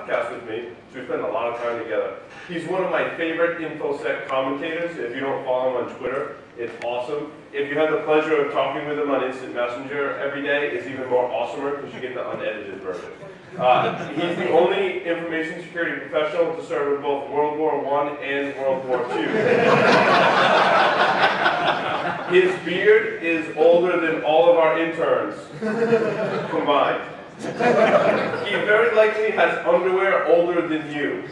podcast with me, so we spend a lot of time together. He's one of my favorite InfoSec commentators. If you don't follow him on Twitter, it's awesome. If you have the pleasure of talking with him on Instant Messenger every day, it's even more awesomer because you get the unedited version. He's the only information security professional to serve in both World War I and World War II. His beard is older than all of our interns combined. He very likely has underwear older than you.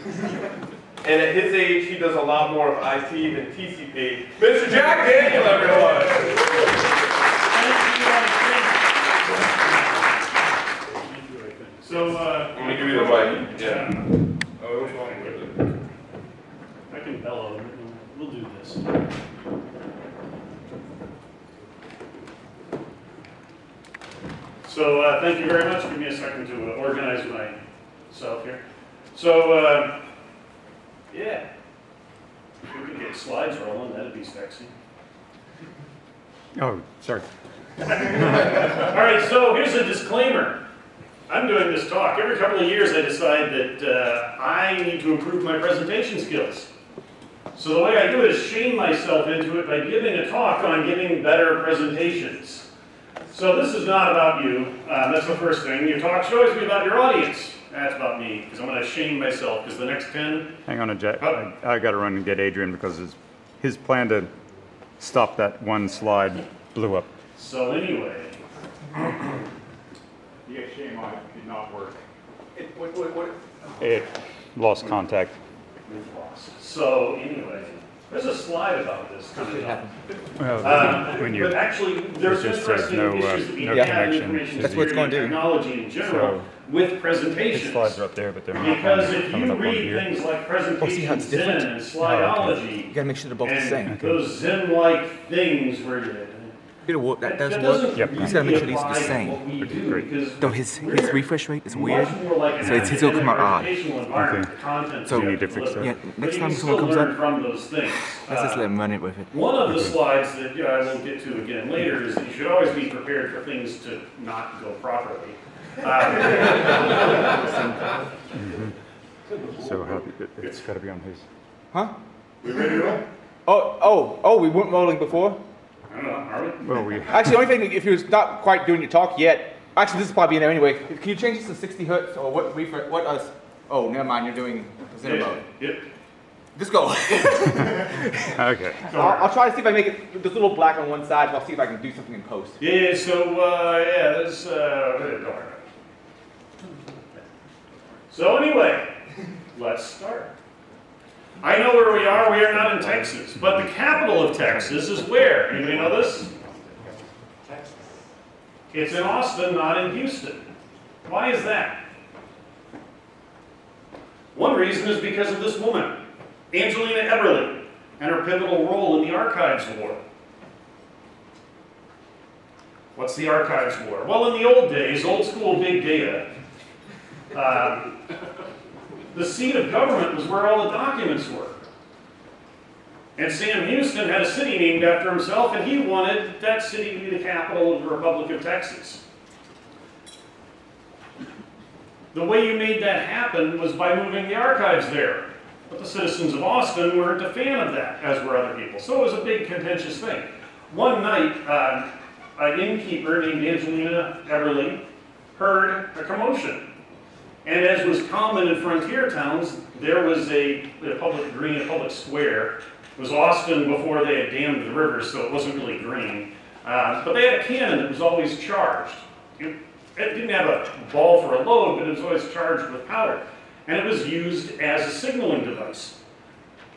And at his age, he does a lot more of IT than TCP. Mr. Jack Daniel, everyone! So, let me give you the mic. Yeah. Oh, which one? I can bellow. We'll do this. So, thank you very much. Give me a second to organize myself here. So, yeah. If we could get slides rolling, that'd be sexy. Oh, sorry. All right, so here's a disclaimer. I'm doing this talk. Every couple of years I decide that I need to improve my presentation skills. So the way I do it is shame myself into it by giving a talk on giving better presentations. So this is not about you. That's the first thing. Your talk should always be about your audience. That's about me, because I'm going to shame myself, because the next 10... Hang on, Jack. I got to run and get Adrian because his plan to stop that one slide blew up. So anyway... The HDMI did not work. It lost contact. So anyway, there's a slide about this coming up. Well, but actually, there's interesting issues that we have in information security technology in general with presentations. The slides are up there, but they're not because if you read things like presentation Zen and slideology, you gotta make sure they're both the same. Those Zen-like things where you that does work. Yep. You just gotta make sure these are the same. Okay, great. Though his refresh rate is weird, so his will come out odd. Okay. So you need to fix that. Yeah, next time someone comes up, let's just let him run it with it. One of the slides that I will get to again later is that you should always be prepared for things to not go properly. So it's got to be on his. Huh? We ready to roll? Oh, we weren't rolling before? I don't know, are we? Well, Actually, the only thing, if you're not quite doing your talk yet, actually this is probably in there anyway. Can you change this to 60 hertz or what refresh? Oh, never mind, you're doing zero mode. Yep. Just go. Okay. I'll try to see if I make it just a little black on one side, and I'll see if I can do something in post. Yeah, so, there's, so anyway, let's start. I know where we are. We are not in Texas, but the capital of Texas is where? Anybody know this? It's in Austin, not in Houston. Why is that? One reason is because of this woman, Angelina Eberly, and her pivotal role in the Archives War. What's the Archives War? Well, in the old days, old school big data, the seat of government was where all the documents were. And Sam Houston had a city named after himself, and he wanted that city to be the capital of the Republic of Texas. The way you made that happen was by moving the archives there. But the citizens of Austin weren't a fan of that, as were other people. So it was a big contentious thing. One night, an innkeeper named Angelina Eberly heard a commotion. And as was common in frontier towns, there was a public green, a public square. It was Austin before they had dammed the river, so it wasn't really green. But they had a cannon that was always charged. It didn't have a ball for a load, but it was always charged with powder. And it was used as a signaling device.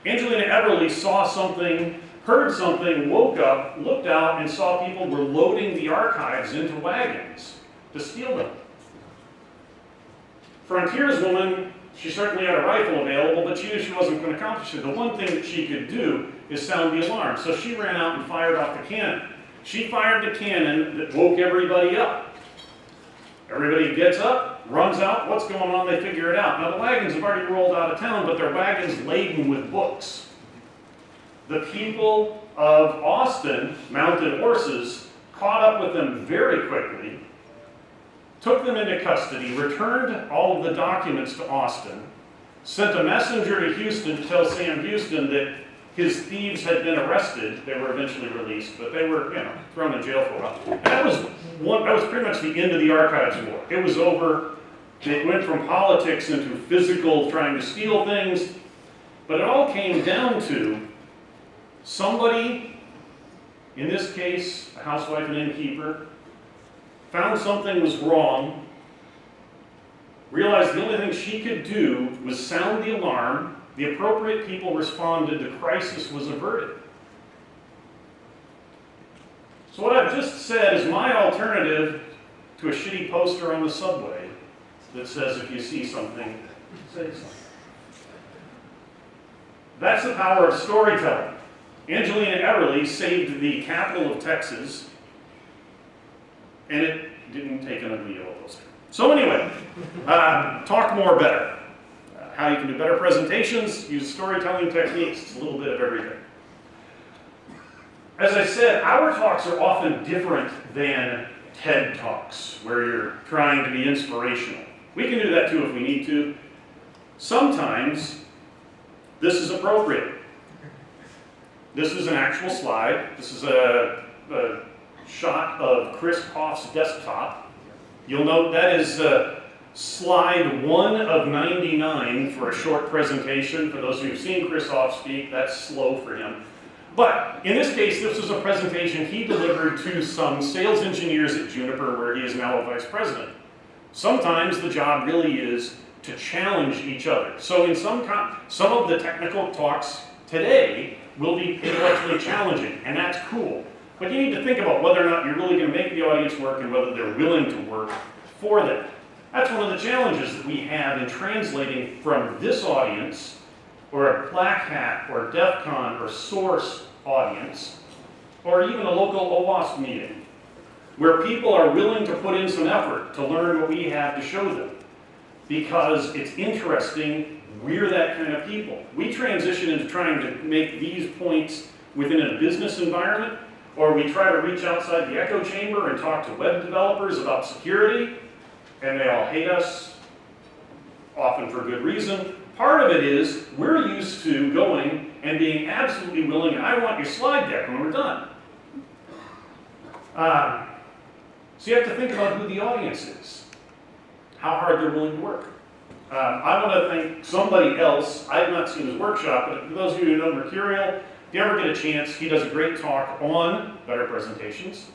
Angelina Eberly saw something, heard something, woke up, looked out, and saw people were loading the archives into wagons to steal them. Frontierswoman, she certainly had a rifle available, but she knew she wasn't going to accomplish it. The one thing that she could do is sound the alarm. So she ran out and fired off the cannon. She fired the cannon that woke everybody up. Everybody gets up, runs out, what's going on? They figure it out. Now the wagons have already rolled out of town, but they're wagons laden with books. The people of Austin, mounted horses, caught up with them very quickly, took them into custody, returned all of the documents to Austin, sent a messenger to Houston to tell Sam Houston that his thieves had been arrested. They were eventually released, but they were, thrown in jail for a while. And that was pretty much the end of the archives war. It was over. It went from politics into physical, trying to steal things, but it all came down to somebody, in this case, a housewife and innkeeper, found something was wrong, realized the only thing she could do was sound the alarm. The appropriate people responded, the crisis was averted. So what I've just said is my alternative to a shitty poster on the subway that says if you see something, say something. That's the power of storytelling. Angelina Eberly saved the capital of Texas, and it didn't take an ugly yellow poster. So anyway, talk more better. How you can do better presentations, use storytelling techniques, it's a little bit of everything. As I said, our talks are often different than TED Talks, where you're trying to be inspirational. We can do that too if we need to. Sometimes this is appropriate. This is an actual slide. This is a shot of Chris Hoff's desktop. You'll note that is slide 1 of 99 for a short presentation. For those of you who've seen Chris Hoff speak, that's slow for him. But in this case, this was a presentation he delivered to some sales engineers at Juniper, where he is now a vice president. Sometimes the job really is to challenge each other. So in some of the technical talks today will be intellectually challenging, and that's cool. But you need to think about whether or not you're really going to make the audience work and whether they're willing to work for them. That's one of the challenges that we have in translating from this audience, or a Black Hat, or DEF CON, or Source audience, or even a local OWASP meeting, where people are willing to put in some effort to learn what we have to show them. Because it's interesting, we're that kind of people. We transition into trying to make these points within a business environment, or we try to reach outside the echo chamber and talk to web developers about security, and they all hate us, often for good reason. Part of it is we're used to going and being absolutely willing, and I want your slide deck when we're done. So you have to think about who the audience is, how hard they're willing to work. I want to thank somebody else. I've not seen his workshop, but for those of you who know Mercurial, if you ever get a chance, he does a great talk on better presentations.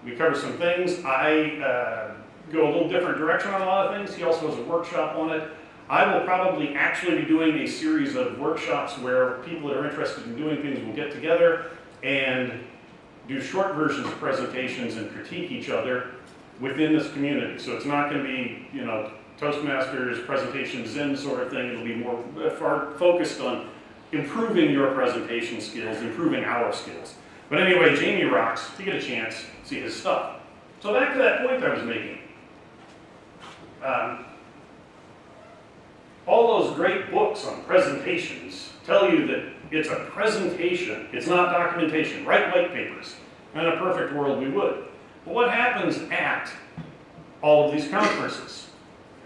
We cover some things. I go a little different direction on a lot of things. He also has a workshop on it. I will probably actually be doing a series of workshops where people that are interested in doing things will get together and do short versions of presentations and critique each other within this community. So it's not going to be, Toastmasters, presentation Zen sort of thing. It'll be more focused on improving your presentation skills, improving our skills. But anyway, Jamie rocks. If you get a chance, see his stuff. So back to that point I was making. All those great books on presentations tell you that it's a presentation, it's not documentation. Write white papers. In a perfect world, we would. But what happens at all of these conferences?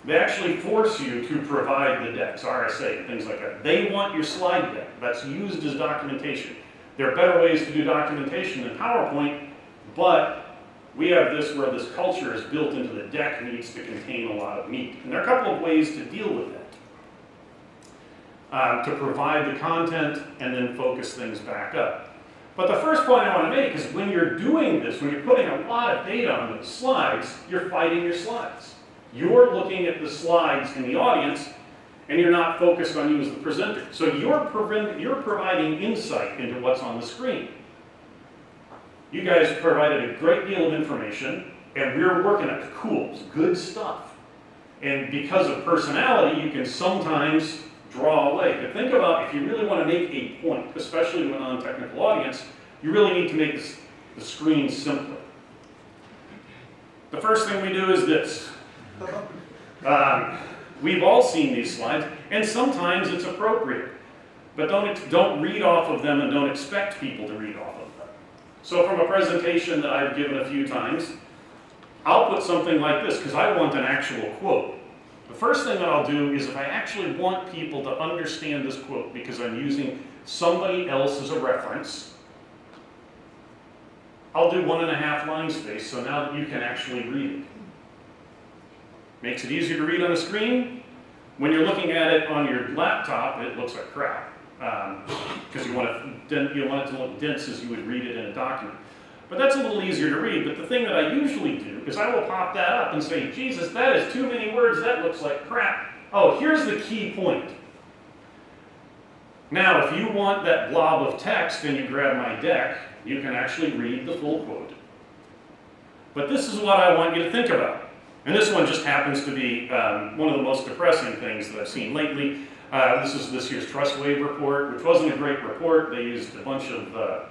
They actually force you to provide the decks, RSA, things like that. They want your slide deck. That's used as documentation. There are better ways to do documentation than PowerPoint, but we have this where this culture is built into the deck needs to contain a lot of meat. And there are a couple of ways to deal with that. To provide the content and then focus things back up. But the first point I want to make is when you're doing this, when you're putting a lot of data on the slides, you're fighting your slides. You're looking at the slides in the audience, and you're not focused on you as the presenter. So you're providing insight into what's on the screen. You guys provided a great deal of information, and we're working at cool, good stuff. And because of personality, you can sometimes draw away. But think about if you really want to make a point, especially to a non-technical audience, you really need to make the screen simpler. The first thing we do is this. We've all seen these slides, and sometimes it's appropriate. But don't read off of them and don't expect people to read off of them. So from a presentation that I've given a few times, I'll put something like this because I want an actual quote. The first thing that I'll do is if I actually want people to understand this quote because I'm using somebody else as a reference, I'll do 1.5 line space so now that you can actually read it. Makes it easier to read on a screen. When you're looking at it on your laptop, it looks like crap because you want it to look dense as you would read it in a document. But that's a little easier to read. But the thing that I usually do is I will pop that up and say, Jesus, that is too many words. That looks like crap. Oh, here's the key point. Now, if you want that blob of text and you grab my deck, you can actually read the full quote. But this is what I want you to think about. And this one just happens to be one of the most depressing things that I've seen lately. This is this year's Trust Wave report, which wasn't a great report. They used a bunch of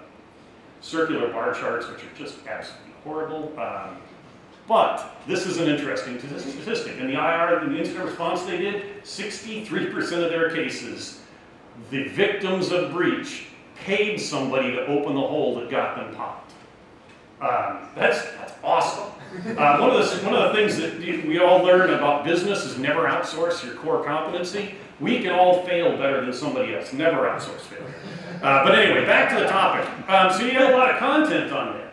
circular bar charts, which are just absolutely horrible. But this is an interesting statistic. In the IR, in the incident response they did, 63% of their cases, the victims of breach paid somebody to open the hole that got them popped. That's awesome. One of the things that we all learn about business is never outsource your core competency. We can all fail better than somebody else. Never outsource failure. But anyway, back to the topic. So you have a lot of content on there.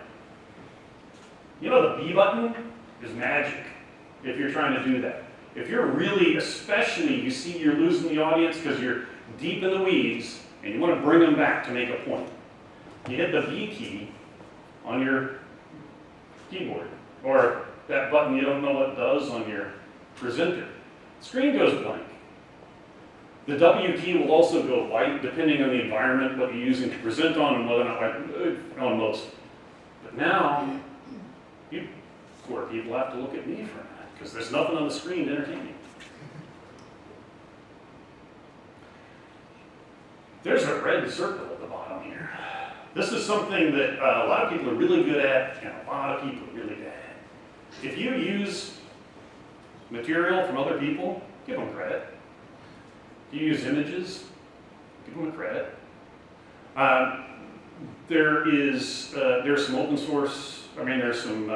You know the B button is magic if you're trying to do that. If you're really, especially, you see you're losing the audience because you're deep in the weeds and you want to bring them back to make a point. You hit the V key on your keyboard, or that button you don't know what it does on your presenter. The screen goes blank. The W key will also go white, depending on the environment, what you're using to present on, and whether or not on most. But now, you poor people have to look at me for a minute, because there's nothing on the screen to entertain you. There's a red circle at the bottom here. This is something that a lot of people are really good at, and a lot of people are really bad at. If you use material from other people, give them credit. If you use images, give them a credit. There's some open source, there's some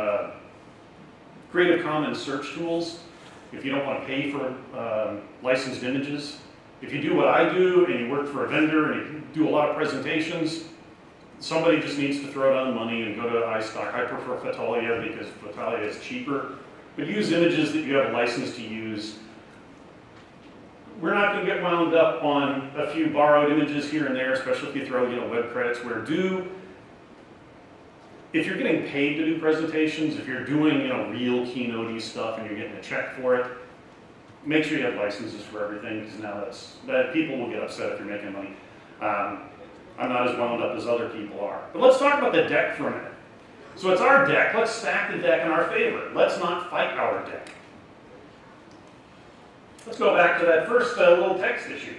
Creative Commons search tools if you don't want to pay for licensed images. If you do what I do and you work for a vendor and you do a lot of presentations, somebody just needs to throw down the money and go to iStock. I prefer Fotolia because Fotolia is cheaper. But use images that you have a license to use. We're not going to get wound up on a few borrowed images here and there, especially if you throw web credits where due. If you're getting paid to do presentations, if you're doing real keynote-y stuff and you're getting a check for it, make sure you have licenses for everything, because now that people will get upset if you're making money. I'm not as wound up as other people are. But let's talk about the deck for a minute. So it's our deck. Let's stack the deck in our favor. Let's not fight our deck. Let's go back to that first little text issue.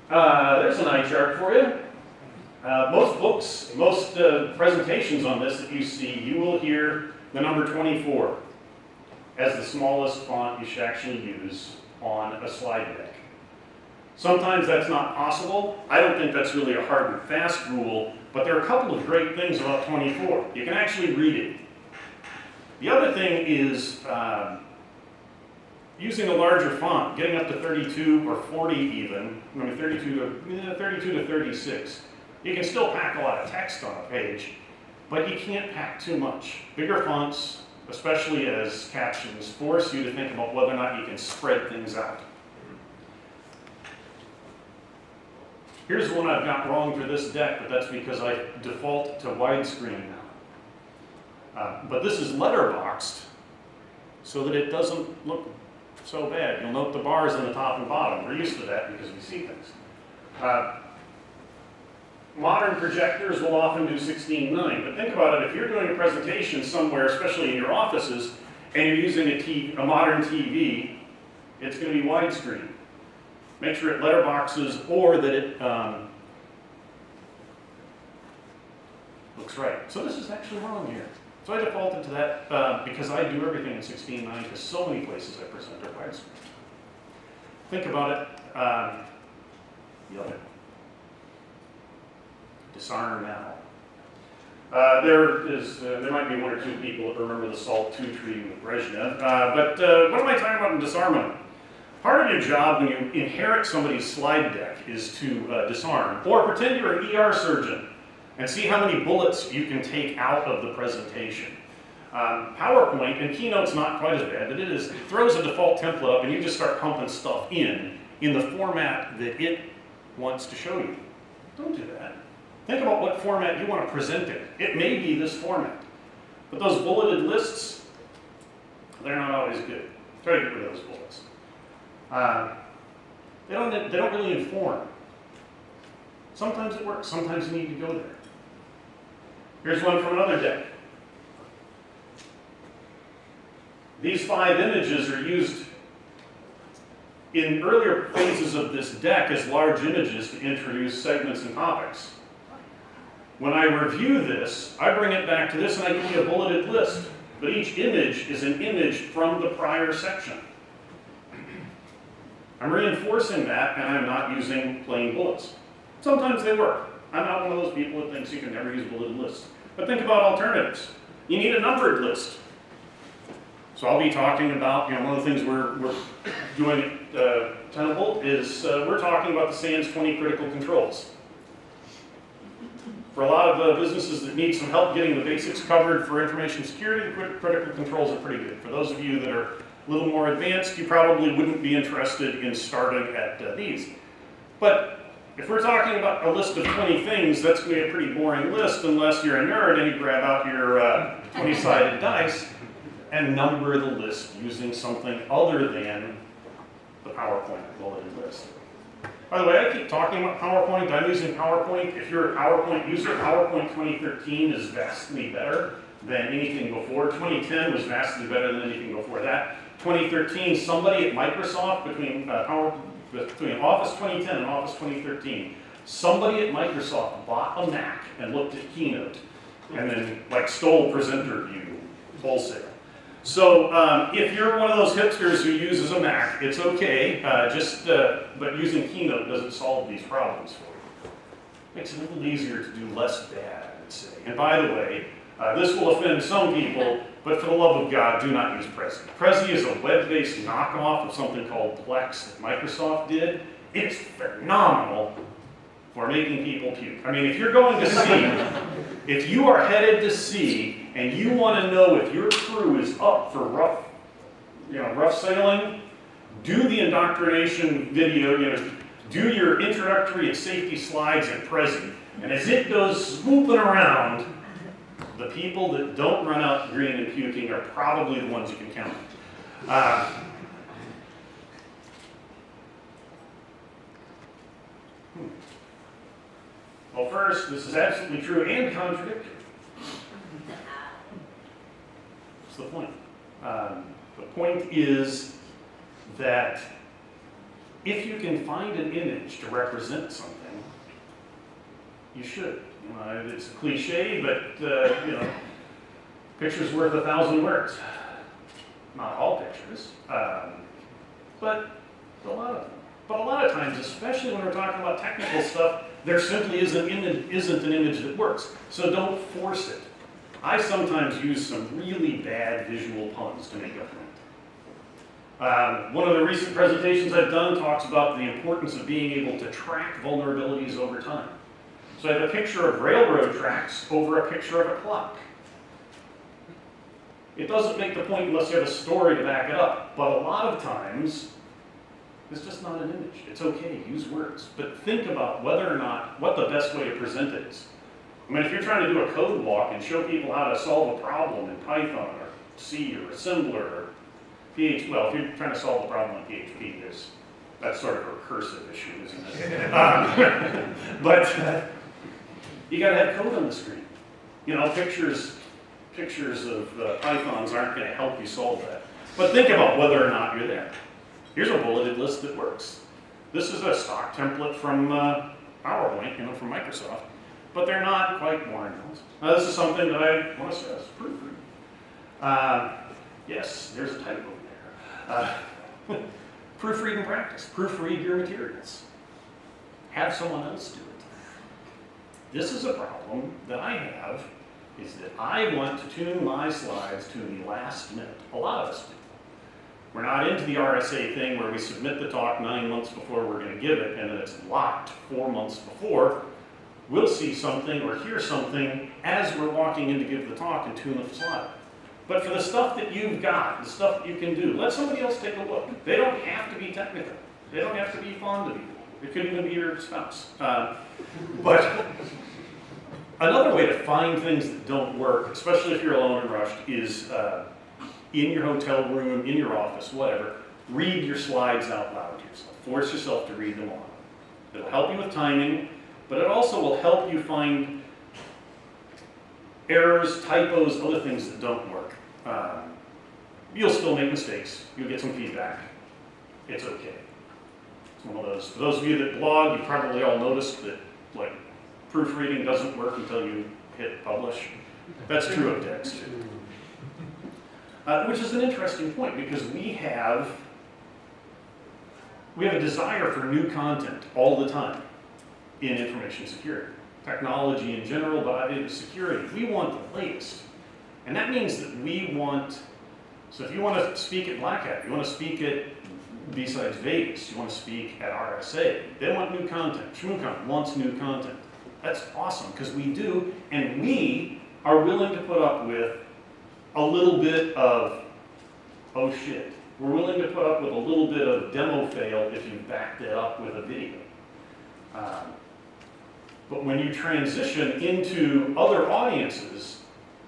There's an eye chart for you. Most books, most presentations on this that you see, you will hear the number 24 as the smallest font you should actually use on a slide deck. Sometimes that's not possible. I don't think that's really a hard and fast rule, but there are a couple of great things about 24. You can actually read it. The other thing is using a larger font, getting up to 32 or 40 even, 32 to 36. You can still pack a lot of text on a page, but you can't pack too much. Bigger fonts, especially as captions, force you to think about whether or not you can spread things out. Here's one I've got wrong for this deck, but that's because I default to widescreen now. But this is letterboxed so that it doesn't look so bad. You'll note the bars on the top and bottom. We're used to that because we see things. Modern projectors will often do 16:9, but think about it, if you're doing a presentation somewhere, especially in your offices, and you're using a modern TV, it's going to be widescreen. Make sure it letterboxes or that it looks right. So this is actually wrong here. So I defaulted to that because I do everything in 16:9 because so many places I present are widescreen. Think about it. The other. Disarm now. There might be one or two people that remember the SALT II treaty with Brezhnev, but what am I talking about in disarmament? Part of your job when you inherit somebody's slide deck is to disarm, or pretend you're an ER surgeon and see how many bullets you can take out of the presentation. PowerPoint, and Keynote's not quite as bad, but it throws a default template up and you just start pumping stuff in the format that it wants to show you. Don't do that. Think about what format you want to present in. It may be this format, but those bulleted lists, they're not always good. Try to get rid of those bullets. They don't really inform. Sometimes it works, sometimes you need to go there. Here's one from another deck. These 5 images are used in earlier phases of this deck as large images to introduce segments and topics. When I review this, I bring it back to this and I give you a bulleted list. But each image is an image from the prior section. I'm reinforcing that and I'm not using plain bullets. Sometimes they work. I'm not one of those people that thinks you can never use bulleted lists. But think about alternatives. You need a numbered list. So I'll be talking about, one of the things we're doing at Tenable is we're talking about the SANS 20 critical controls. For a lot of businesses that need some help getting the basics covered for information security, the critical controls are pretty good. For those of you that are a little more advanced, you probably wouldn't be interested in starting at these. But if we're talking about a list of 20 things, that's going to be a pretty boring list unless you're a nerd and you grab out your 20-sided dice and number the list using something other than the PowerPoint bulleted list. By the way, I keep talking about PowerPoint. I'm using PowerPoint. If you're a PowerPoint user, PowerPoint 2013 is vastly better than anything before. 2010 was vastly better than anything before that. 2013, somebody at Microsoft, between Office 2010 and Office 2013, somebody at Microsoft bought a Mac and looked at Keynote and then stole presenter view wholesale. So if you're one of those hipsters who uses a Mac, it's okay, but using Keynote doesn't solve these problems for you. Makes it a little easier to do less bad, I would say. And by the way, this will offend some people, but for the love of God, do not use Prezi. Prezi is a web-based knockoff of something called Plex that Microsoft did. It's phenomenal for making people puke. I mean, if you're going to sea, if you are headed to sea and you want to know if your crew is up for rough sailing, do the indoctrination video, do your introductory and safety slides in Prezi, and as it goes swooping around, the people that don't run out green and puking are probably the ones you can count. Well, first, this is absolutely true and contradictory. What's the point? The point is that if you can find an image to represent something, you should. It's a cliche, but picture's worth 1,000 words. Not all pictures, but a lot of them. But a lot of times, especially when we're talking about technical stuff, there simply isn't an image that works. So don't force it. I sometimes use some really bad visual puns to make a point. One of the recent presentations I've done talks about the importance of being able to track vulnerabilities over time. So I have a picture of railroad tracks over a picture of a clock. It doesn't make the point unless you have a story to back it up, but a lot of times, it's just not an image. It's okay, use words. But think about whether or not, what the best way to present it is. I mean, if you're trying to do a code walk and show people how to solve a problem in Python or C or Assembler or PHP, well, if you're trying to solve a problem in PHP, that's sort of a recursive issue, isn't it? But you gotta have code on the screen. Pictures of Pythons aren't gonna help you solve that. But think about whether or not you're there. Here's a bulleted list that works. This is a stock template from PowerPoint, from Microsoft, but they're not quite boring. Now, this is something that I want to stress, proofread. Yes, there's a typo there. Proofread in practice. Proofread your materials. Have someone else do it. This is a problem that I have is that I want to tune my slides to the last minute. A lot of us do. We're not into the RSA thing where we submit the talk 9 months before we're going to give it, and then it's locked 4 months before. We'll see something or hear something as we're walking in to give the talk and tune the slide. But for the stuff that you've got, the stuff that you can do, let somebody else take a look. They don't have to be technical. They don't have to be fond of you. It could even be your spouse. But another way to find things that don't work, especially if you're alone and rushed, is in your hotel room, in your office, whatever, read your slides out loud to yourself. Force yourself to read them all. It'll help you with timing, but it also will help you find errors, typos, other things that don't work. You'll still make mistakes. You'll get some feedback. It's okay. It's one of those. For those of you that blog, you probably all noticed that like proofreading doesn't work until you hit publish. That's true of text too. Which is an interesting point because we have a desire for new content all the time in information security. Technology in general, but in security. We want the latest. And that means that we want, so if you want to speak at Black Hat, you want to speak at BSides Vegas, you want to speak at RSA, they want new content. ShmooCon wants new content. That's awesome, because we do, and we are willing to put up with a little bit of, oh shit. We're willing to put up with a little bit of demo fail if you back that up with a video. But when you transition into other audiences,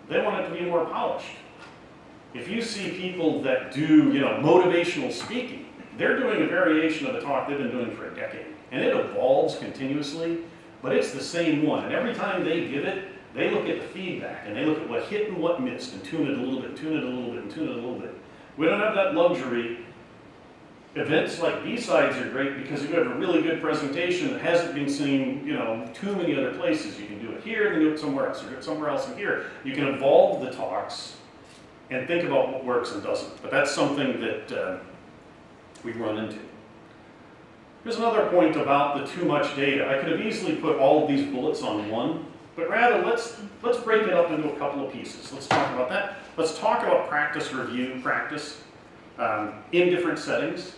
they want it to be more polished. If you see people that do, motivational speaking, they're doing a variation of the talk they've been doing for a decade. And it evolves continuously, but it's the same one. And every time they give it, they look at the feedback, and they look at what hit and what missed, and tune it a little bit, tune it a little bit, and tune it a little bit. We don't have that luxury. Events like B-Sides are great because if you have a really good presentation that hasn't been seen, too many other places, you can do it here, then do it somewhere else, or do it somewhere else and here. You can evolve the talks and think about what works and doesn't. But that's something that we run into. Here's another point about the too much data. I could have easily put all of these bullets on one, but rather let's break it up into a couple of pieces. Let's talk about that. Let's talk about practice, review, practice in different settings.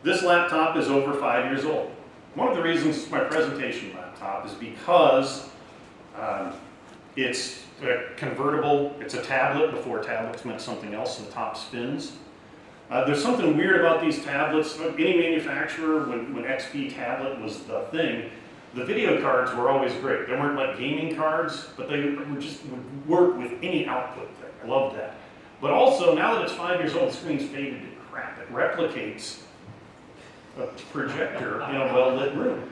This laptop is over 5 years old. One of the reasons it's my presentation laptop is because it's convertible. It's a tablet before tablets meant something else, and the top spins. There's something weird about these tablets. Any manufacturer, when XP tablet was the thing, the video cards were always great. They weren't like gaming cards, but they would work with any output there. I loved that. But also, now that it's 5 years old, the screen's faded to crap. It replicates a projector in a well-lit room.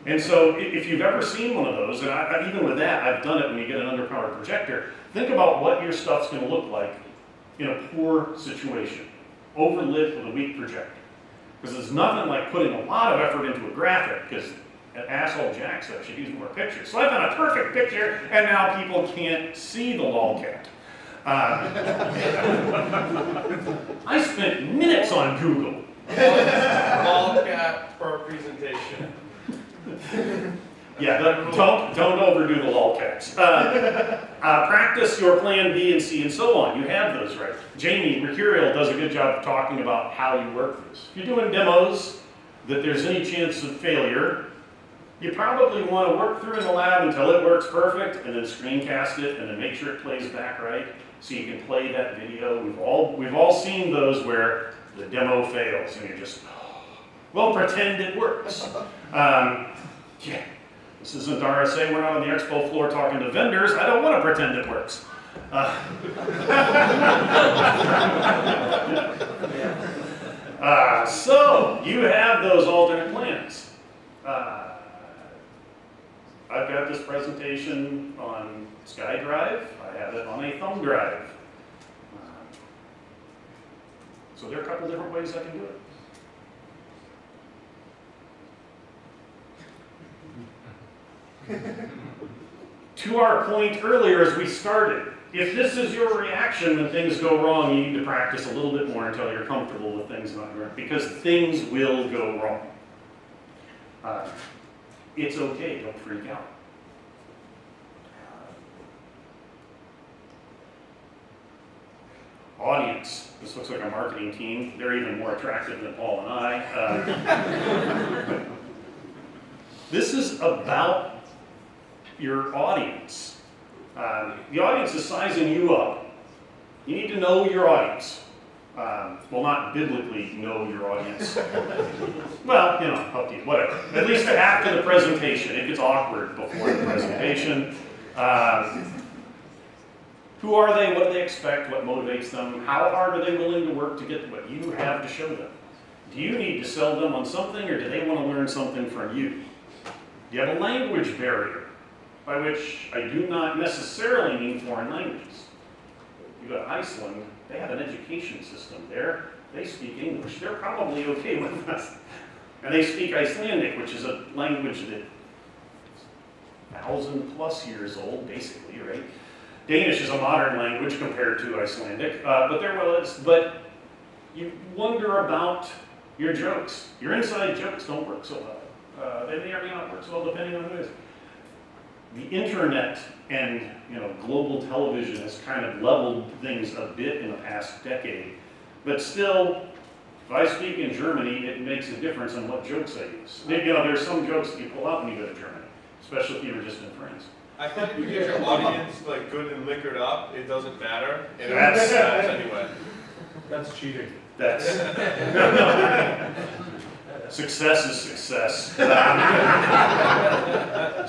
And so if you've ever seen one of those, and even with that, I've done it when you get an underpowered projector, think about what your stuff's going to look like in a poor situation, overlit with a weak projector. Because there's nothing like putting a lot of effort into a graphic, because an asshole Jack said should use more pictures. So I found a perfect picture, and now people can't see the lolcat. I spent minutes on Google. Lolcat for a presentation. Yeah, don't overdo the lolcats. Practice your plan B and C and so on. You have those, right? Jamie Mercurial does a good job of talking about how you work this. If you're doing demos that there's any chance of failure, you probably want to work through in the lab until it works perfect and then screencast it and then make sure it plays back right so you can play that video. We've all seen those where the demo fails and you're just, well, pretend it works. Yeah, this isn't RSA. We're not on the expo floor talking to vendors. I don't want to pretend it works. So you have those alternate plans. I've got this presentation on SkyDrive. I have it on a thumb drive. So there are a couple different ways I can do it. To our point earlier as we started, if this is your reaction when things go wrong, you need to practice a little bit more until you're comfortable with things not going, because things will go wrong. It's okay, don't freak out. audience. This looks like a marketing team. They're even more attractive than Paul and I. This is about your audience. The audience is sizing you up. You need to know your audience. Well, not biblically know your audience. Well, you know, up to you, whatever. At least after the presentation. It gets awkward before the presentation. Who are they? What do they expect? What motivates them? How hard are they willing to work to get what you have to show them? Do you need to sell them on something, or do they want to learn something from you? Do you have a language barrier? By which I do not necessarily mean foreign languages. You go to Iceland, they have an education system there. They speak English. They're probably okay with us. And they speak Icelandic, which is a language that 1,000+ years old, basically, right? Danish is a modern language compared to Icelandic, but they're but you wonder about your jokes. Your inside jokes don't work so well. They may or may not work so well depending on who it is. The internet and global television has kind of leveled things a bit in the past decade, but still, if I speak in Germany, it makes a difference on what jokes I use. There's some jokes that you pull out when you go to Germany, especially if you were just in France. I think if you get your audience like good and liquored up, it doesn't matter. And That's anyway. That's cheating. That's success is success.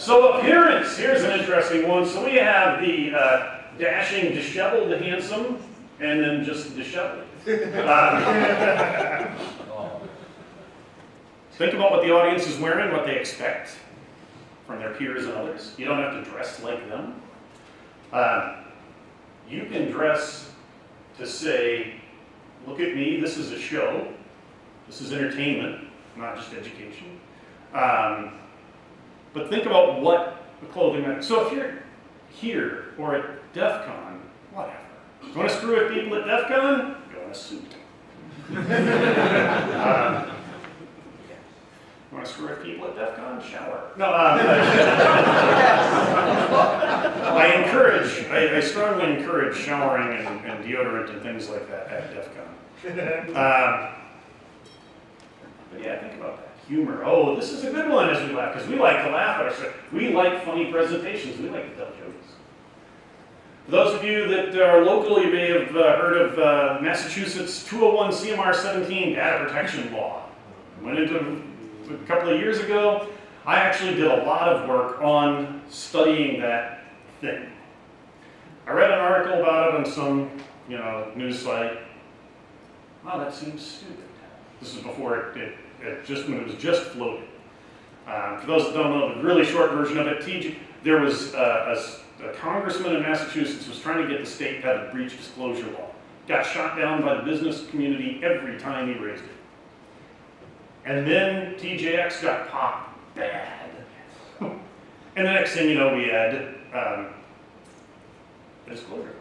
So appearance, here's an interesting one. So we have the dashing, disheveled, handsome, and then just disheveled. Think about what the audience is wearing, what they expect from their peers and others. You don't have to dress like them. You can dress to say, look at me, this is a show, this is entertainment, not just education. But think about what the clothing matters. So if you're here or at DEF CON, whatever. You want to screw with people at DEF CON? Go in a suit. You want to screw with people at DEF CON? Shower. No, I strongly encourage showering and deodorant and things like that at DEF CON. But yeah, think about that. Humor. Oh, this is a good one as we laugh, because we like to laugh at ourselves. We like funny presentations. We like to tell jokes. For those of you that are local, you may have heard of Massachusetts 201 CMR 17 data protection law. Went into a couple of years ago. I actually did a lot of work on studying that thing. I read an article about it on some, news site. Wow, that seems stupid. This is before when it was just floated. For those that don't know, the really short version of it, there was a congressman in Massachusetts who was trying to get the state to have a breach disclosure law. Got shot down by the business community every time he raised it. And then TJX got popped bad. And the next thing you know, we had a disclosure law.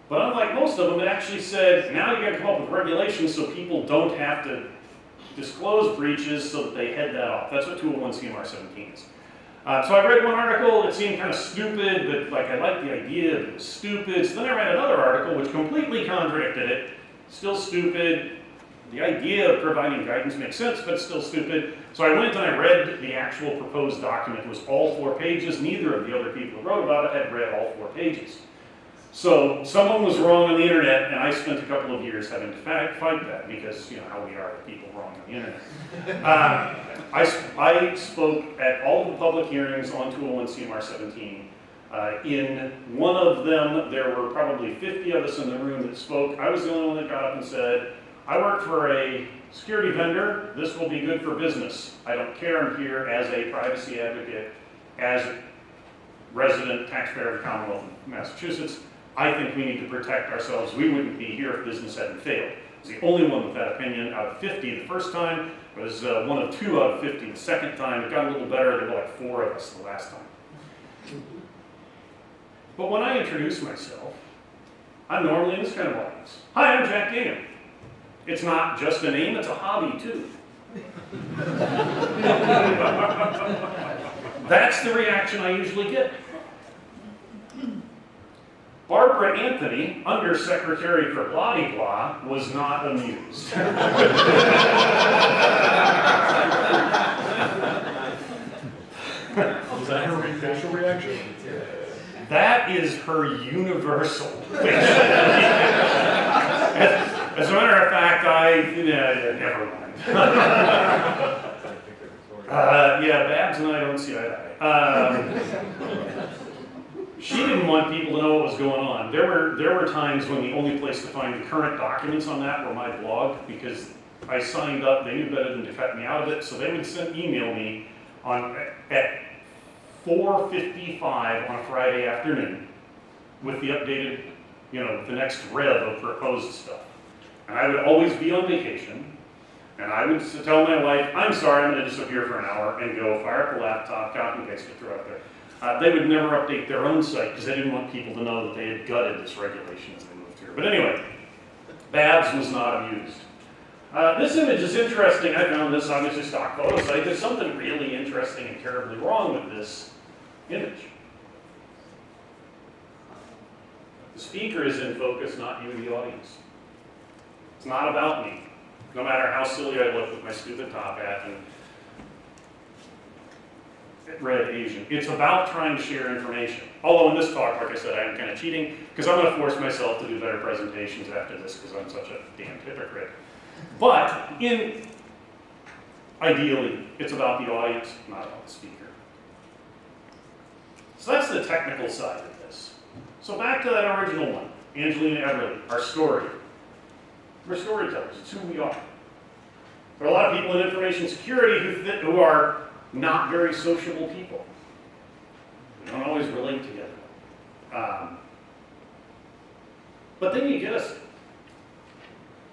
But unlike most of them, it actually said, now you got to come up with regulations so people don't have to disclose breaches so that they head that off. That's what 201 CMR 17 is. So I read one article, it seemed kind of stupid, but I liked the idea that it was stupid. So then I read another article which completely contradicted it. Still stupid. The idea of providing guidance makes sense, but it's still stupid. So I went and I read the actual proposed document. It was all 4 pages. Neither of the other people who wrote about it had read all 4 pages. So someone was wrong on the internet, and I spent a couple of years having to fight that because, how we are with people wrong on the internet. I spoke at all of the public hearings on 201 CMR 17. In one of them, there were probably 50 of us in the room that spoke. I was the only one that got up and said, I work for a security vendor. This will be good for business. I don't care. I'm here as a privacy advocate, as a resident taxpayer of the Commonwealth of Massachusetts. I think we need to protect ourselves. We wouldn't be here if business hadn't failed. I was the only one with that opinion out of 50 the first time. It was one of 2 out of 50 the second time. It got a little better. There were like 4 of us the last time. But when I introduce myself, I'm normally in this kind of audience. Hi, I'm Jack Gingham. It's not just a name, it's a hobby too. That's the reaction I usually get. Barbara Anthony, Undersecretary for blah blah, was not amused. Was that her facial reaction? That is her universal facial. As a matter of fact, never mind. Yeah, Babs and I don't see eye to eye. She didn't want people to know what was going on. There were times when the only place to find the current documents on that were my blog, because I signed up. They knew better than to cut me out of it, so they would email me at 4:55 on a Friday afternoon with the updated, the next rev of proposed stuff. And I would always be on vacation, and I would tell my wife, I'm sorry, I'm going to disappear for an hour, and go fire up the laptop, copy and paste it, throw it there. They would never update their own site because they didn't want people to know that they had gutted this regulation as they moved here. But anyway, Babs was not amused. This image is interesting. I found this obviously stock photo site. There's something really interesting and terribly wrong with this image. The speaker is in focus, not you, the audience. It's not about me, no matter how silly I look with my stupid top hat and red Asian. It's about trying to share information. Although in this talk, like I said, I am kind of cheating because I'm going to force myself to do better presentations after this because I'm such a damn hypocrite. But ideally, it's about the audience, not about the speaker. So that's the technical side of this. So back to that original one, Angelina Eberly, our story. We're storytellers. It's who we are. There are a lot of people in information security who are not very sociable people. We don't always relate together. But then you get us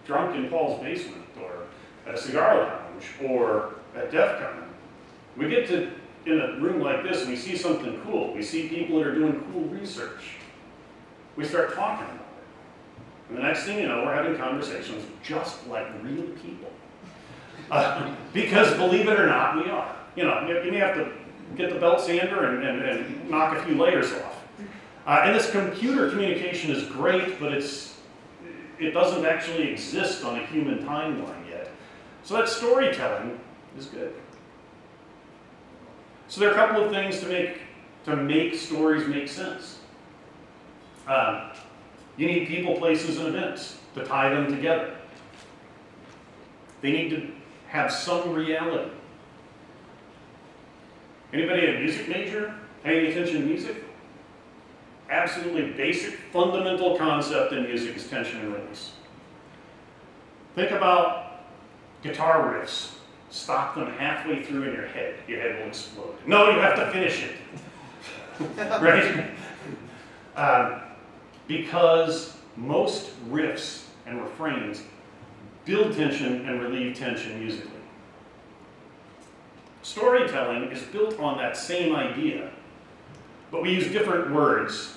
drunk in Paul's basement, or at a cigar lounge, or at DEF CON. We get to in a room like this and we see something cool. We see people that are doing cool research. We start talking about it. And the next thing you know, we're having conversations just like real people. Because believe it or not, we are. You may have to get the belt sander and knock a few layers off. And this computer communication is great, but it doesn't actually exist on a human timeline yet. So that storytelling is good. So there are a couple of things to make stories make sense. You need people, places, and events to tie them together. They need to have some reality. Anybody a music major paying attention to music? Absolutely basic, fundamental concept in music is tension and release. Think about guitar riffs. Stop them halfway through in your head. Your head will explode. No, you have to finish it. Right? Because most riffs and refrains build tension and relieve tension musically. Storytelling is built on that same idea, but we use different words: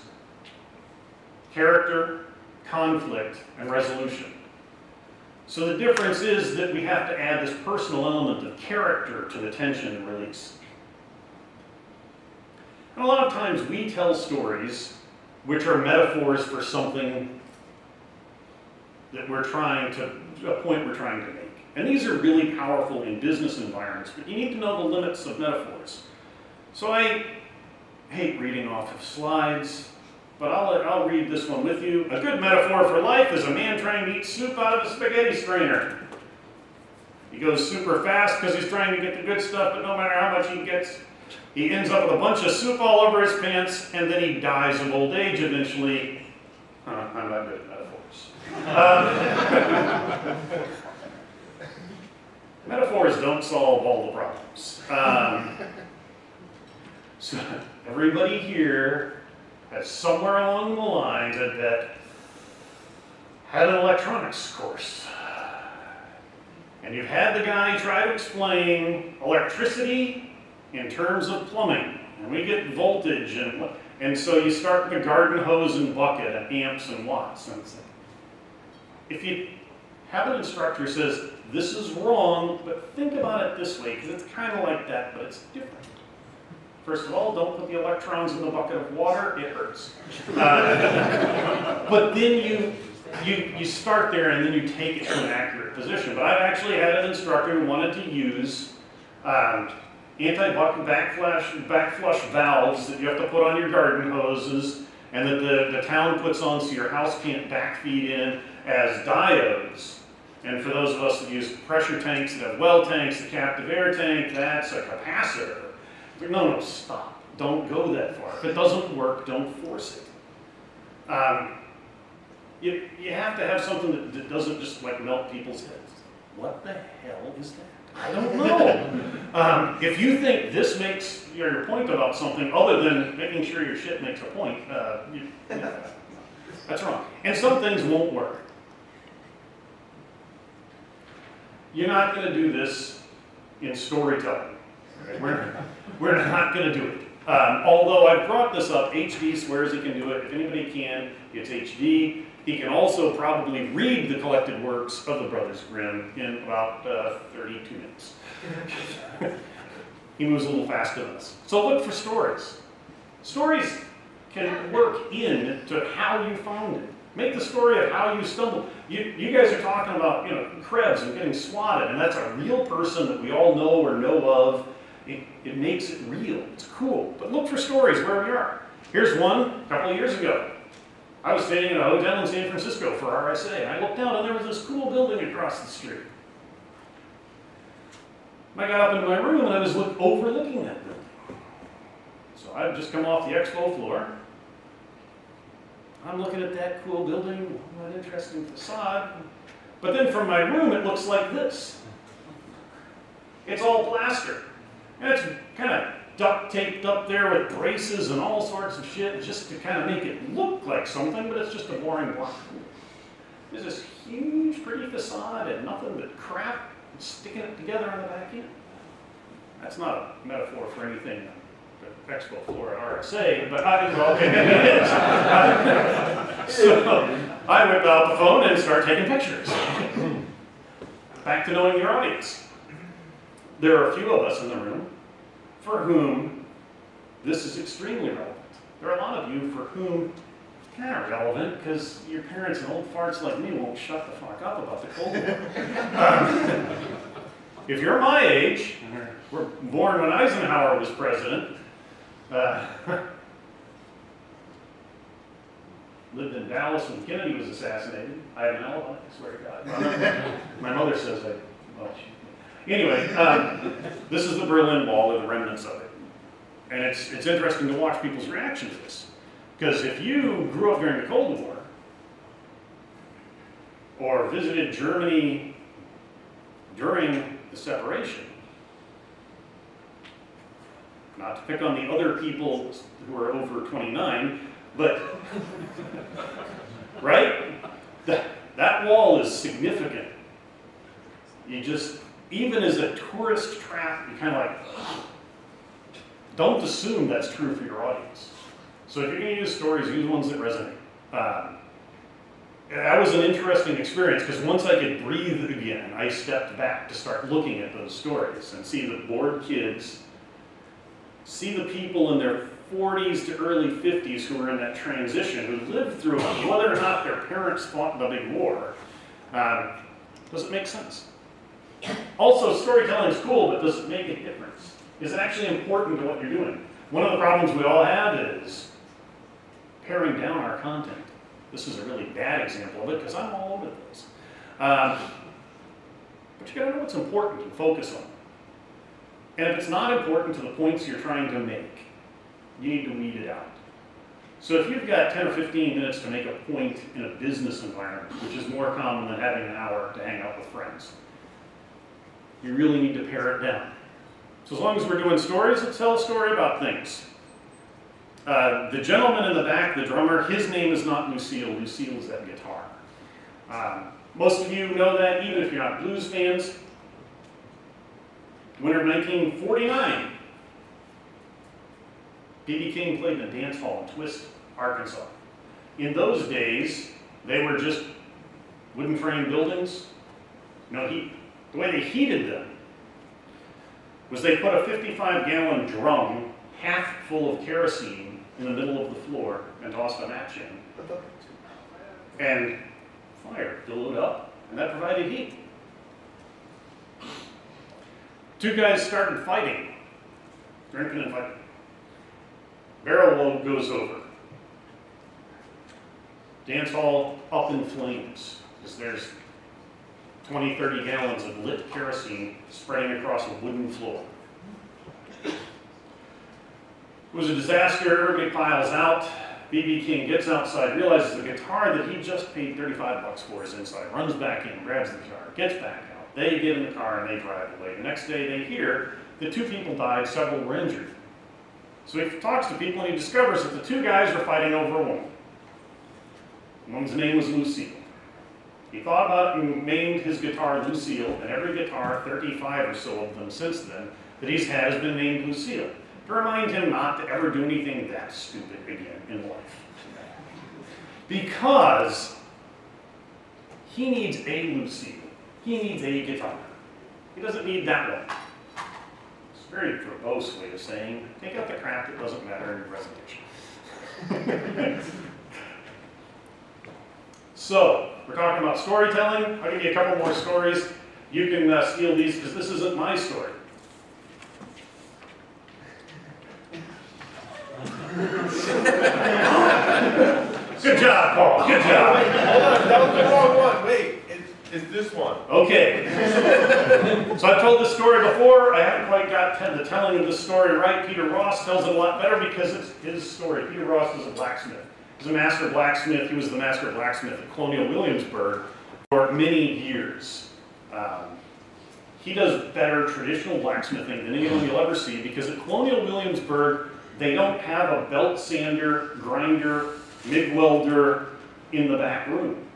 character, conflict, and resolution. So the difference is that we have to add this personal element of character to the tension and release. And a lot of times we tell stories which are metaphors for something that a point we're trying to make. And these are really powerful in business environments, but you need to know the limits of metaphors. So I hate reading off of slides, but I'll read this one with you. A good metaphor for life is a man trying to eat soup out of a spaghetti strainer. He goes super fast because he's trying to get the good stuff, but no matter how much he gets, he ends up with a bunch of soup all over his pants, and then he dies of old age eventually. I'm not good at metaphors. Metaphors don't solve all the problems. So everybody here has somewhere along the lines, I bet, had an electronics course. And you've had the guy try to explain electricity in terms of plumbing. And we get voltage, and so you start with a garden hose and bucket and amps and watts. And if you have an instructor who says, this is wrong, but think about it this way, because it's kind of like that, but it's different. First of all, don't put the electrons in the bucket of water, it hurts. But then you start there and then you take it to an accurate position. But I've actually had an instructor who wanted to use anti-bucket backflush valves that you have to put on your garden hoses and that the town puts on so your house can't backfeed in as diodes. And for those of us that use pressure tanks that have well tanks, the captive air tank, that's a capacitor. No, stop. Don't go that far. If it doesn't work, don't force it. You have to have something that doesn't just like melt people's heads. What the hell is that? I don't know. If you think this makes your point about something other than making sure your shit makes a point, that's wrong. And some things won't work. You're not going to do this in storytelling. Right? We're not going to do it. Although I've brought this up, HD swears he can do it. If anybody can, it's HD. He can also probably read the collected works of the Brothers Grimm in about 32 minutes. He moves a little faster than us. So look for stories. Stories can work into how you found it. Make the story of how you stumbled. You guys are talking about, Krebs and getting swatted, and that's a real person that we all know or know of. It makes it real. It's cool. But look for stories where we are. Here's one a couple of years ago. I was staying in a hotel in San Francisco for RSA, and I looked out and there was this cool building across the street. And I got up into my room and I was overlooking that building. So I'd just come off the expo floor. I'm looking at that cool building, that interesting facade. But then from my room it looks like this. It's all plaster. And it's kind of duct taped up there with braces and all sorts of shit just to kind of make it look like something, but it's just a boring block. There's this huge, pretty facade and nothing but crap sticking it together on the back end. That's not a metaphor for anything on the expo floor at RSA, but it is. So I whip out the phone and start taking pictures. Back to knowing your audience. There are a few of us in the room for whom this is extremely relevant. There are a lot of you for whom it's kind of relevant because your parents and old farts like me won't shut the fuck up about the Cold War. If you're my age, were born when Eisenhower was president, lived in Dallas when Kennedy was assassinated. I have an alibi, I swear to God. My mother says anyway, this is the Berlin Wall, or the remnants of it. And it's interesting to watch people's reaction to this. Because if you grew up during the Cold War, or visited Germany during the separation, not to pick on the other people who are over 29, but, right? That wall is significant. You just, even as a tourist trap, you kind of like, don't assume that's true for your audience. So if you're going to use stories, use ones that resonate. That was an interesting experience because once I could breathe again, I stepped back to start looking at those stories and see the bored kids, see the people in their 40s to early 50s who were in that transition, who lived through it, whether or not their parents fought the big war. Does it make sense? Also, storytelling is cool, but does it make a difference? Is it actually important to what you're doing? One of the problems we all have is paring down our content. This is a really bad example of it because I'm all over this. But you gotta know what's important and focus on it. And if it's not important to the points you're trying to make, you need to weed it out. So if you've got 10 or 15 minutes to make a point in a business environment, which is more common than having an hour to hang out with friends, you really need to pare it down. So as long as we're doing stories, let's tell a story about things. The gentleman in the back, the drummer, his name is not Lucille. Lucille is that guitar. Most of you know that, even if you're not blues fans. Winter of 1949, B.B. King played in a dance hall in Twist, Arkansas. In those days, they were just wooden frame buildings, no heat. The way they heated them was they put a 55-gallon drum half full of kerosene in the middle of the floor and tossed a match in. And fire billowed up, and that provided heat. Two guys started fighting, drinking and fighting. Barrel load goes over. Dance hall up in flames, because there's 20, 30 gallons of lit kerosene spreading across a wooden floor. It was a disaster. Everybody piles out. B.B. King gets outside, realizes the guitar that he just paid 35 bucks for is inside, runs back in, grabs the guitar, gets back out. They get in the car and they drive away. The next day they hear that 2 people died, several were injured. So he talks to people and he discovers that the 2 guys were fighting over a woman. One's name was Lucille. He thought about it and named his guitar Lucille, and every guitar, 35 or so of them since then, that he's had has been named Lucille, to remind him not to ever do anything that stupid again in life. Because he needs a Lucille. He needs a guitar. He doesn't need that one. It's a very verbose way of saying, take out the crap that doesn't matter in your presentation. So, we're talking about storytelling. I'll give you a couple more stories. You can steal these because this isn't my story. Good job, Paul. Good job. Hold on, that was the wrong one. Wait, it's this one. Okay. So I've told this story before. I haven't quite got the telling of the story right. Peter Ross tells it a lot better because it's his story. Peter Ross was a blacksmith. He was a master blacksmith. He was the master blacksmith at Colonial Williamsburg for many years. He does better traditional blacksmithing than anyone you'll ever see because at Colonial Williamsburg, they don't have a belt sander, grinder, MIG welder in the back room.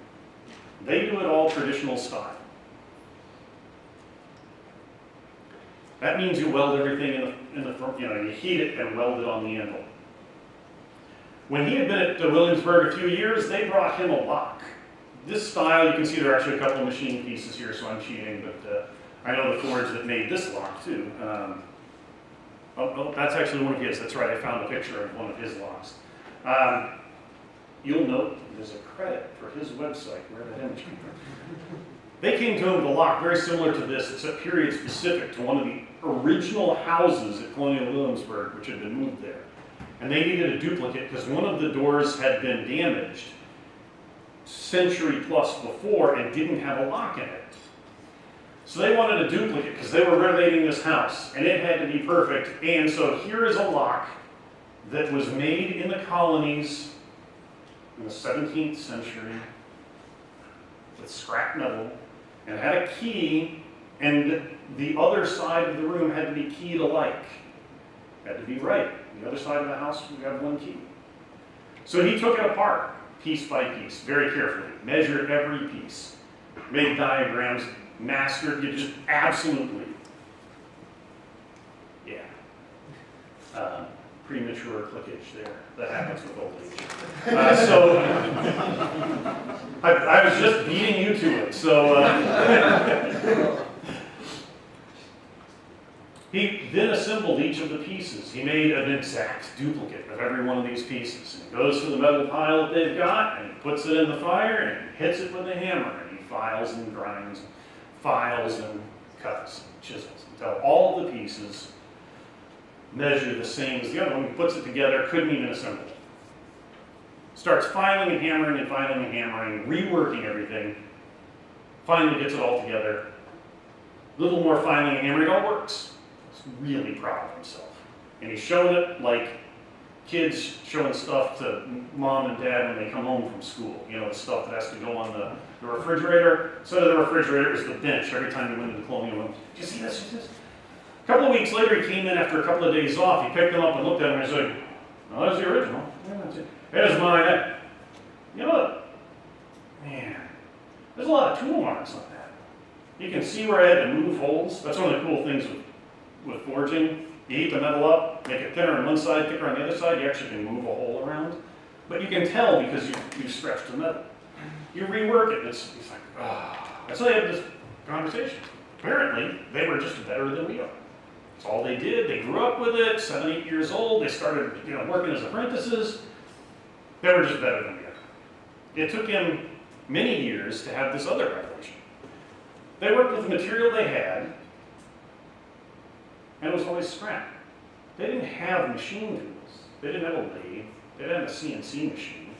They do it all traditional style. That means you weld everything in the front, you heat it and weld it on the anvil. When he had been at Williamsburg a few years, they brought him a lock. This style, you can see there are actually a couple of machine pieces here, so I'm cheating, but I know the forge that made this lock too. Oh, that's actually one of his. That's right, I found a picture of one of his locks. You'll note there's a credit for his website where that image came from. They came to him with a lock very similar to this. It's a period specific to one of the original houses at Colonial Williamsburg, which had been moved there. And they needed a duplicate because one of the doors had been damaged century plus before and didn't have a lock in it. So they wanted a duplicate because they were renovating this house and it had to be perfect. And so here is a lock that was made in the colonies in the 17th century with scrap metal and had a key, and the other side of the room had to be keyed alike. Had to be right. The other side of the house, we have one key. So he took it apart, piece by piece, very carefully, measured every piece, made diagrams, mastered it, just absolutely. Yeah. Premature clickage there. That happens with old age. So I was just beating you to it. So he then assembled each of the pieces. He made an exact duplicate of every one of these pieces. And he goes to the metal pile that they've got, and he puts it in the fire, and hits it with a hammer, and he files and grinds, and files and cuts and chisels until all of the pieces measure the same as the other one. He puts it together, couldn't even assemble it. Starts filing and hammering and filing and hammering, reworking everything. Finally gets it all together. A little more filing and hammering, it all works. He's really proud of himself. And he's showing it like kids showing stuff to mom and dad when they come home from school. You know, the stuff that has to go on the refrigerator. So the refrigerator is the bench every time you went to the Colonial Room. Did you see this? A couple of weeks later, he came in after a couple of days off. He picked them up and looked at them and he said, "Oh, that's the original. Yeah, that's it. Here's mine." You know what? Man, there's a lot of tool marks on that. You can see where I had to move holes. That's one of the cool things with forging. You heat the metal up, make it thinner on one side, thicker on the other side. You actually can move a hole around. But you can tell because you stretched the metal. You rework it, it's like, ah. Oh. So they had this conversation. Apparently, they were just better than we are. That's all they did. They grew up with it, 7, 8 years old. They started, working as apprentices. They were just better than the other. It took him many years to have this other revelation. They worked with the material they had, and it was always scrap. They didn't have machine tools. They didn't have a lathe. They didn't have a CNC machine.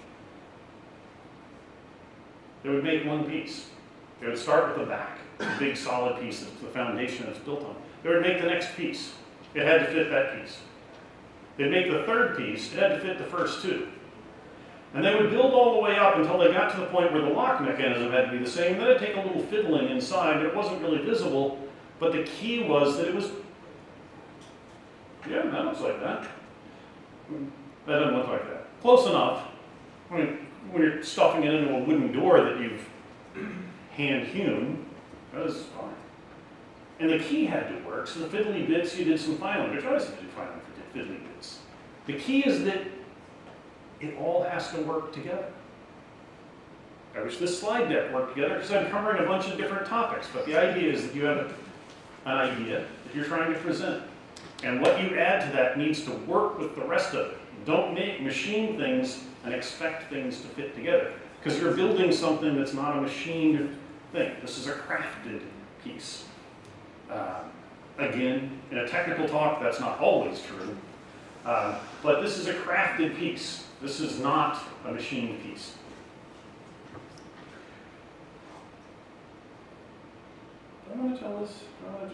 They would make one piece. They would start with the back, the big solid piece that's the foundation that's built on. They would make the next piece. It had to fit that piece. They'd make the third piece. It had to fit the first two. And they would build all the way up until they got to the point where the lock mechanism had to be the same. Then it'd take a little fiddling inside, but it wasn't really visible. But the key was that it was, yeah, that looks like that. That doesn't look like that. Close enough. I mean, when you're stuffing it into a wooden door that you've hand-hewn, that is fine. And the key had to work, so the fiddly bits, you did some filing. There's always to do filing for fiddly bits. The key is that it all has to work together. I wish this slide deck worked together because I'm covering a bunch of different topics, but the idea is that you have an idea that you're trying to present. And what you add to that needs to work with the rest of it. Don't machine things and expect things to fit together, because you're building something that's not a machined thing. This is a crafted piece. Again, in a technical talk, that's not always true, but this is a crafted piece. This is not a machined piece. Do I want to tell this?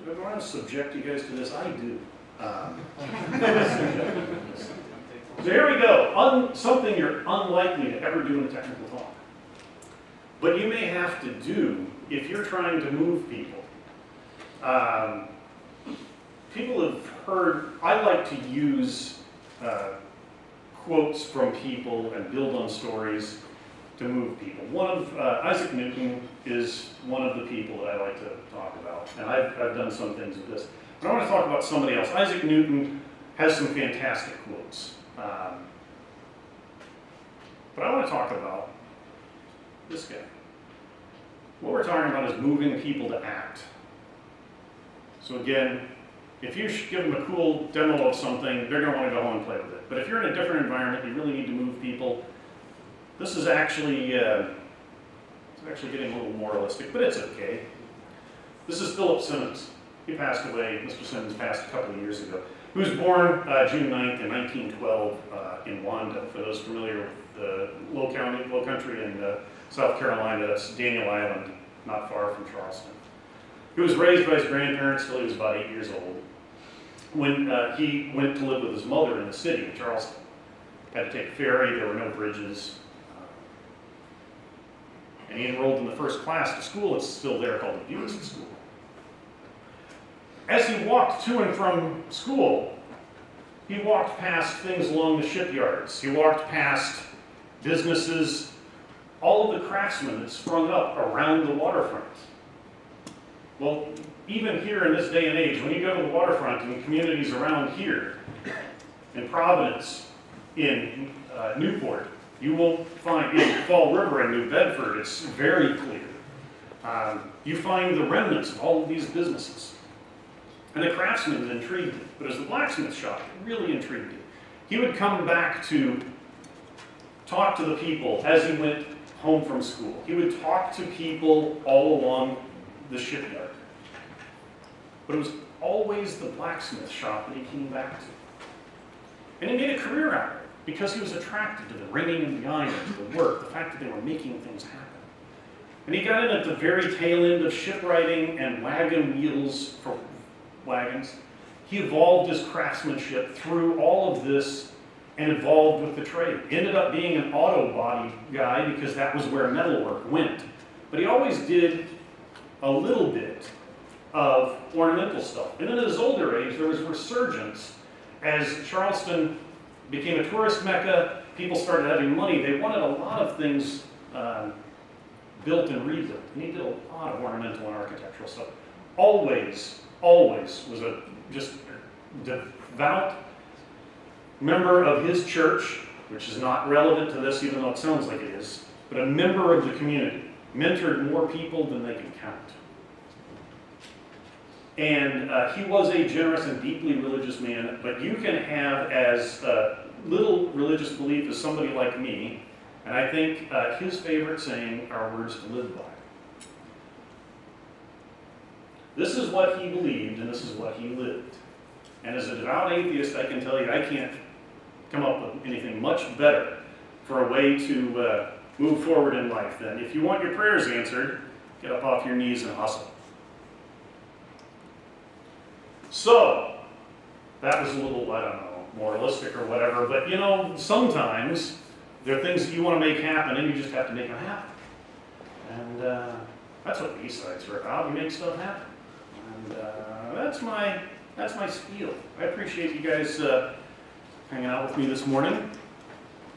Do I want to subject you guys to this? I do. So here we go. Something you're unlikely to ever do in a technical talk. But you may have to do if you're trying to move people. People have heard, I like to use quotes from people and build on stories to move people. Isaac Newton is one of the people that I like to talk about. And I've done some things with this. But I want to talk about somebody else. Isaac Newton has some fantastic quotes. But I want to talk about this guy. What we're talking about is moving people to act. So again, if you give them a cool demo of something, they're going to want to go home and play with it. But if you're in a different environment, you really need to move people. This is actually, getting a little moralistic, but it's okay. This is Philip Simmons. He passed away, Mr. Simmons passed a couple of years ago. He was born June 9th in 1912 in Wanda. For those familiar with the low country in South Carolina, that's Daniel Island, not far from Charleston. He was raised by his grandparents till he was about 8 years old. When he went to live with his mother in the city of Charleston. Had to take a ferry, there were no bridges. And he enrolled in the first class to school, it's still there, called the Buick School. As he walked to and from school, he walked past things along the shipyards. He walked past businesses, all of the craftsmen that sprung up around the waterfront. Well, even here in this day and age, when you go to the waterfront in communities around here, in Providence, in Newport, you won't find, in Fall River in New Bedford, it's very clear. You find the remnants of all of these businesses. And the craftsman intrigued him, but as the blacksmith shop, it really intrigued him. He would come back to talk to the people as he went home from school. He would talk to people all along the shipyard. But it was always the blacksmith shop that he came back to. And he made a career out of it because he was attracted to the ringing of the iron, the work, the fact that they were making things happen. And he got in at the very tail end of shipwrighting and wagon wheels for wagons. He evolved his craftsmanship through all of this and evolved with the trade. Ended up being an auto body guy because that was where metalwork went. But he always did a little bit of ornamental stuff. And then at his older age, there was resurgence. As Charleston became a tourist mecca, people started having money. They wanted a lot of things built and rebuilt. And he did a lot of ornamental and architectural stuff. Always was a just devout member of his church, which is not relevant to this, even though it sounds like it is, but a member of the community. Mentored more people than they can count. And he was a generous and deeply religious man, but you can have as little religious belief as somebody like me, and I think his favorite saying are words to live by. This is what he believed, and this is what he lived. And as a devout atheist, I can tell you I can't come up with anything much better for a way to move forward in life than if you want your prayers answered, get up off your knees and hustle. So, that was a little, I don't know, moralistic or whatever, but you know, sometimes there are things that you want to make happen and you just have to make them happen. And that's what B-sides are about. You make stuff happen. And that's my spiel. I appreciate you guys hanging out with me this morning.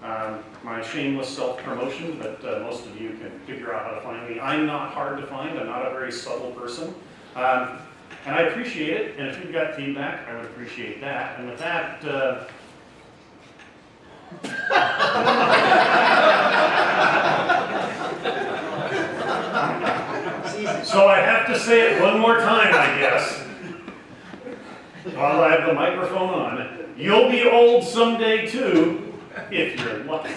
My shameless self-promotion, but most of you can figure out how to find me. I'm not hard to find. I'm not a very subtle person. And I appreciate it, and if you've got feedback, I would appreciate that. And with that, so I have to say it one more time, I guess, while I have the microphone on. You'll be old someday, too, if you're lucky.